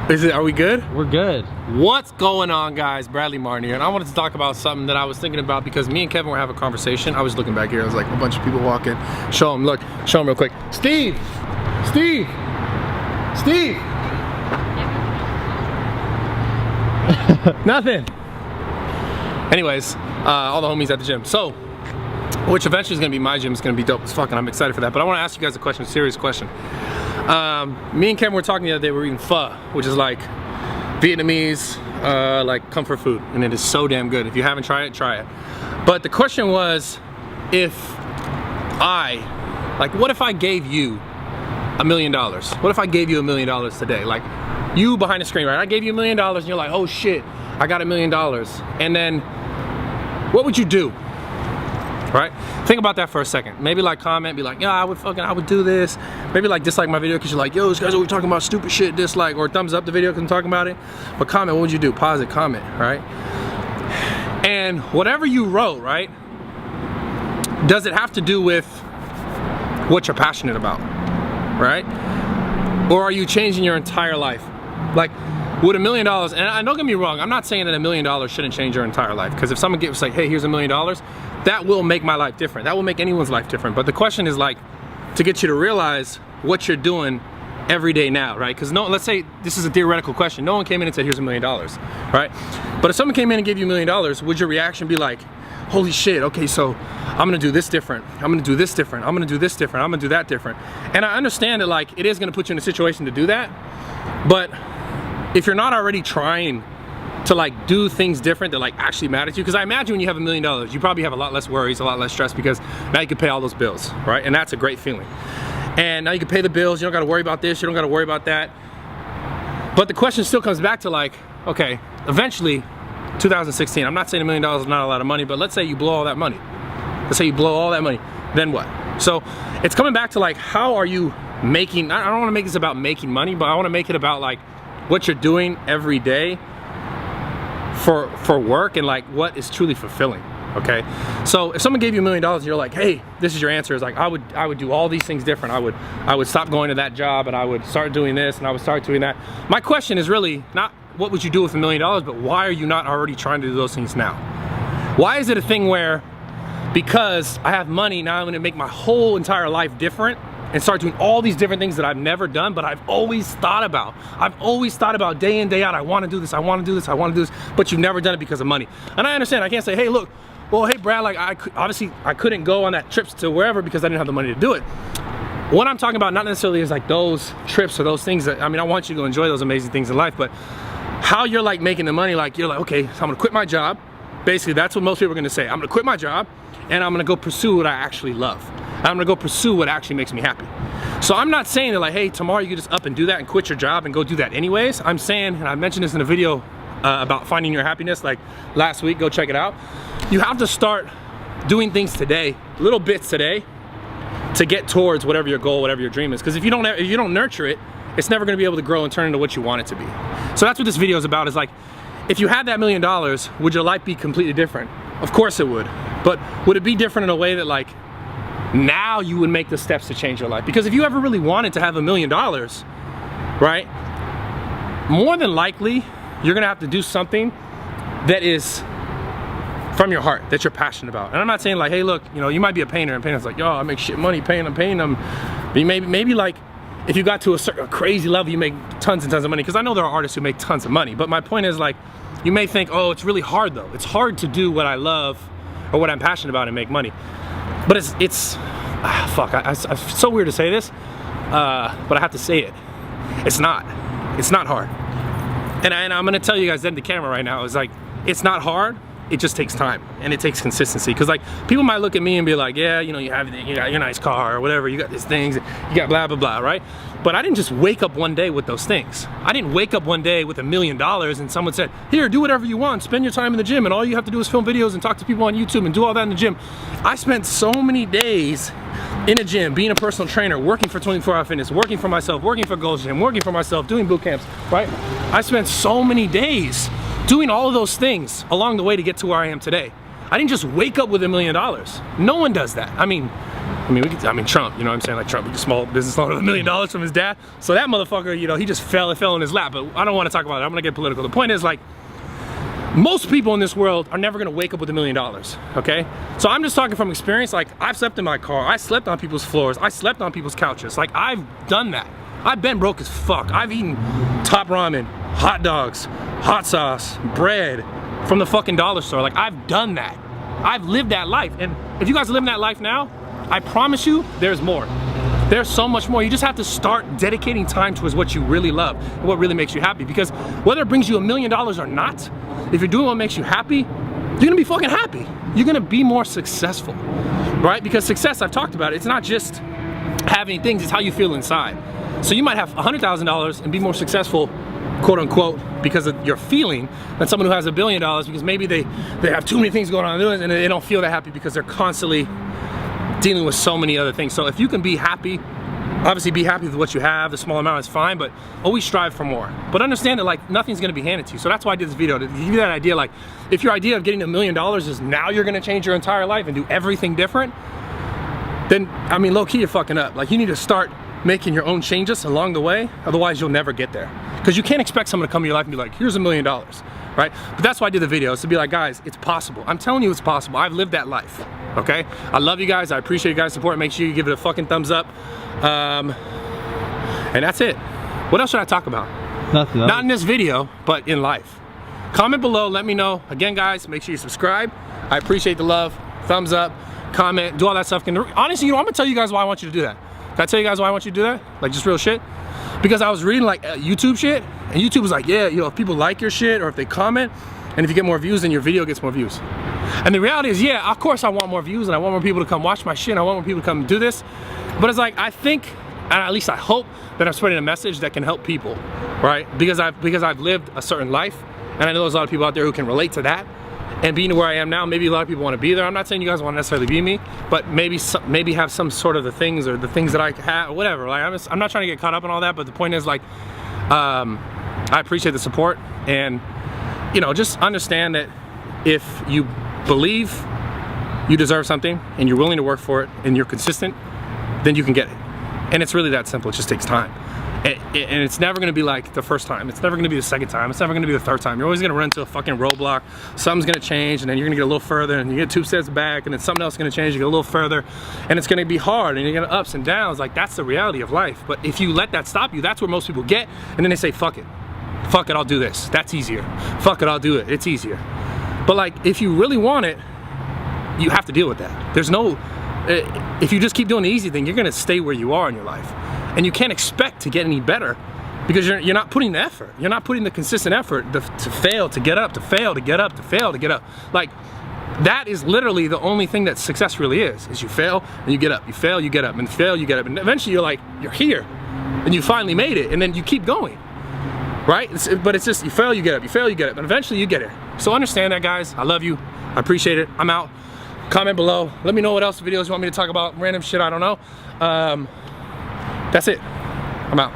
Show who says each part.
Speaker 1: Are we good?
Speaker 2: We're good.
Speaker 1: What's going on, guys? Bradley Martin here, and I wanted to talk about something that I was thinking about because me and Kevin were having a conversation. I was looking back here, I was like a bunch of people walking. Show them, look, show them real quick. Steve! Steve! Steve! Nothing. Anyways, all the homies at the gym. So, which eventually is gonna be my gym. It's gonna be dope as fuck, and I'm excited for that. But I wanna ask you guys a question, a serious question. Me and Kevin were talking the other day, we were eating pho, which is like Vietnamese, like comfort food, and it is so damn good. If you haven't tried it, try it. But the question was, what if I gave you $1 million? What if I gave you $1 million today? Like, you behind the screen, right? I gave you $1 million, and you're like, oh shit, I got $1 million. And then, what would you do? Right? Think about that for a second. Maybe like comment, be like, yeah, I would do this. Maybe like dislike my video because you're like, yo, these guys are talking about stupid shit, dislike, or thumbs up the video because I'm talking about it. But comment, what would you do? Pause it, comment, right? And whatever you wrote, right? Does it have to do with what you're passionate about, right? Or are you changing your entire life? Like, would $1 million, and don't get me wrong, I'm not saying that $1 million shouldn't change your entire life, because if someone gives like, hey, here's $1 million, that will make my life different. That will make anyone's life different. But the question is like, to get you to realize what you're doing every day now, right? Because let's say this is a theoretical question. No one came in and said, here's $1 million, right? But if someone came in and gave you $1 million, would your reaction be like, holy shit, okay, so I'm gonna do this different, I'm gonna do this different, I'm gonna do this different, I'm gonna do that different. And I understand that like, it is gonna put you in a situation to do that, but if you're not already trying to like do things different that like actually matter to you, because I imagine when you have $1 million, you probably have a lot less worries, a lot less stress, because now you can pay all those bills, right? And that's a great feeling. And now you can pay the bills, you don't gotta worry about this, you don't gotta worry about that. But the question still comes back to like, okay, eventually, 2016, I'm not saying $1 million is not a lot of money, but let's say you blow all that money. Let's say you blow all that money, then what? So it's coming back to like, how are you making, I don't wanna make this about making money, but I wanna make it about like what you're doing every day for work and like what is truly fulfilling, okay? So if someone gave you $1 million and you're like, hey, this is your answer, it's like, I would do all these things different. I would stop going to that job, and I would start doing this, and I would start doing that. My question is really not what would you do with $1 million, but why are you not already trying to do those things now? Why is it a thing where, because I have money, now I'm gonna make my whole entire life different and start doing all these different things that I've never done, but I've always thought about. I've always thought about day in, day out, I wanna do this, I wanna do this, I wanna do this, but you've never done it because of money. And I understand, I can't say, hey, look, well, hey, Brad, like, obviously I couldn't go on that trips to wherever because I didn't have the money to do it. What I'm talking about not necessarily is like those trips or those things that, I mean, I want you to enjoy those amazing things in life, but how you're like making the money, like, you're like, okay, so I'm gonna quit my job. Basically, that's what most people are gonna say. I'm gonna quit my job, and I'm gonna go pursue what I actually love. I'm gonna go pursue what actually makes me happy. So I'm not saying that like, hey, tomorrow you can just up and do that and quit your job and go do that anyways. I'm saying, and I mentioned this in a video about finding your happipiness like last week, go check it out. You have to start doing things today, little bits today, to get towards whatever your goal, whatever your dream is. Because if you don't nurture it, it's never gonna be able to grow and turn into what you want it to be. So that's what this video is about, is like, if you had that $1 million, would your life be completely different? Of course it would. But would it be different in a way that like, now you would make the steps to change your life? Because if you ever really wanted to have $1 million, right? More than likely, you're gonna have to do something that is from your heart, that you're passionate about. And I'm not saying like, hey, look, you know, you might be a painter, and painter's like, yo, I make shit money painting them. But maybe like, if you got to a crazy level, you make tons and tons of money. Because I know there are artists who make tons of money. But my point is like, you may think, oh, it's really hard though. It's hard to do what I love or what I'm passionate about and make money. But it's so weird to say this, but I have to say it. It's not hard. And I'm gonna tell you guys that in the camera right now, is like, it's not hard, it just takes time, and it takes consistency. Because like, people might look at me and be like, yeah, you know, you got your nice car or whatever, you got these things, you got blah, blah, blah, right? But I didn't just wake up one day with those things. I didn't wake up one day with $1 million and someone said, here, do whatever you want, spend your time in the gym, and all you have to do is film videos and talk to people on YouTube and do all that in the gym. I spent so many days in a gym, being a personal trainer, working for 24 Hour Fitness, working for myself, working for Gold's Gym, working for myself, doing boot camps, right? I spent so many days doing all of those things along the way to get to where I am today. I didn't just wake up with $1 million. No one does that. I mean, I mean, Trump, you know what I'm saying? Like Trump, a small business loan of $1 million from his dad. So that motherfucker, you know, he just fell in his lap. But I don't want to talk about it. I'm gonna get political. The point is, like, most people in this world are never gonna wake up with $1 million, okay? So I'm just talking from experience. Like, I've slept in my car. I slept on people's floors. I slept on people's couches. Like, I've done that. I've been broke as fuck. I've eaten top ramen, hot dogs, hot sauce, bread from the fucking dollar store. Like, I've done that. I've lived that life. And if you guys are living that life now, I promise you, there's more. There's so much more. You just have to start dedicating time towards what you really love and what really makes you happy. Because whether it brings you $1 million or not, if you're doing what makes you happy, you're gonna be fucking happy. You're gonna be more successful, right? Because success, I've talked about it, it's not just having things, it's how you feel inside. So you might have $100,000 and be more successful, quote unquote, because of your feeling, than someone who has $1 billion because maybe they have too many things going on and they don't feel that happy because they're constantly dealing with so many other things. So if you can be happy, obviously be happy with what you have, the small amount is fine, but always strive for more. But understand that, like, nothing's gonna be handed to you. So that's why I did this video, to give you that idea. Like, if your idea of getting $1 million is now you're gonna change your entire life and do everything different, then, I mean, low key, you're fucking up. Like, you need to start making your own changes along the way, otherwise you'll never get there. Because you can't expect someone to come in your life and be like, here's $1 million, right? But that's why I did the video, is to be like, guys, it's possible. I'm telling you it's possible. I've lived that life, okay? I love you guys. I appreciate you guys' support. Make sure you give it a fucking thumbs up. And that's it. What else should I talk about?
Speaker 2: Nothing.
Speaker 1: Not in this video, but in life. Comment below, let me know. Again, guys, make sure you subscribe. I appreciate the love. Thumbs up, comment, do all that stuff. Honestly, you know, I'm gonna tell you guys why I want you to do that. Can I tell you guys why I want you to do that? Like, just real shit? Because I was reading like YouTube shit, and YouTube was like, yeah, you know, if people like your shit or if they comment, and if you get more views, then your video gets more views. And the reality is, yeah, of course I want more views and I want more people to come watch my shit, and I want more people to come do this. But it's like, I think, and at least I hope, that I'm spreading a message that can help people, right? Because I've lived a certain life, and I know there's a lot of people out there who can relate to that. And being where I am now, maybe a lot of people want to be there. I'm not saying you guys want to necessarily be me, but maybe have some sort of the things that I have, whatever. Like, I'm not trying to get caught up in all that, but the point is, like, I appreciate the support, and, you know, just understand that if you believe you deserve something and you're willing to work for it and you're consistent, then you can get it. And it's really that simple. It just takes time. And it's never gonna be like the first time. It's never gonna be the second time. It's never gonna be the third time. You're always gonna run into a fucking roadblock. Something's gonna change, and then you're gonna get a little further, and you get 2 steps back, and then something else is gonna change, you get a little further, and it's gonna be hard, and you're gonna ups and downs. Like, that's the reality of life. But if you let that stop you, that's where most people get, and then they say, fuck it. Fuck it, I'll do this. That's easier. Fuck it, I'll do it. It's easier. But, like, if you really want it, you have to deal with that. There's no, if you just keep doing the easy thing, you're gonna stay where you are in your life. And you can't expect to get any better because you're not putting the effort. You're not putting the consistent effort to fail, to get up, to fail, to get up, to fail, to get up. Like, that is literally the only thing that success really is you fail and you get up. You fail, you get up, and fail, you get up. And eventually you're like, you're here. And you finally made it, and then you keep going, right? But it's just, you fail, you get up, you fail, you get up, and eventually you get it. So understand that, guys. I love you. I appreciate it. I'm out. Comment below. Let me know what else videos you want me to talk about. Random shit, I don't know. That's it. I'm out.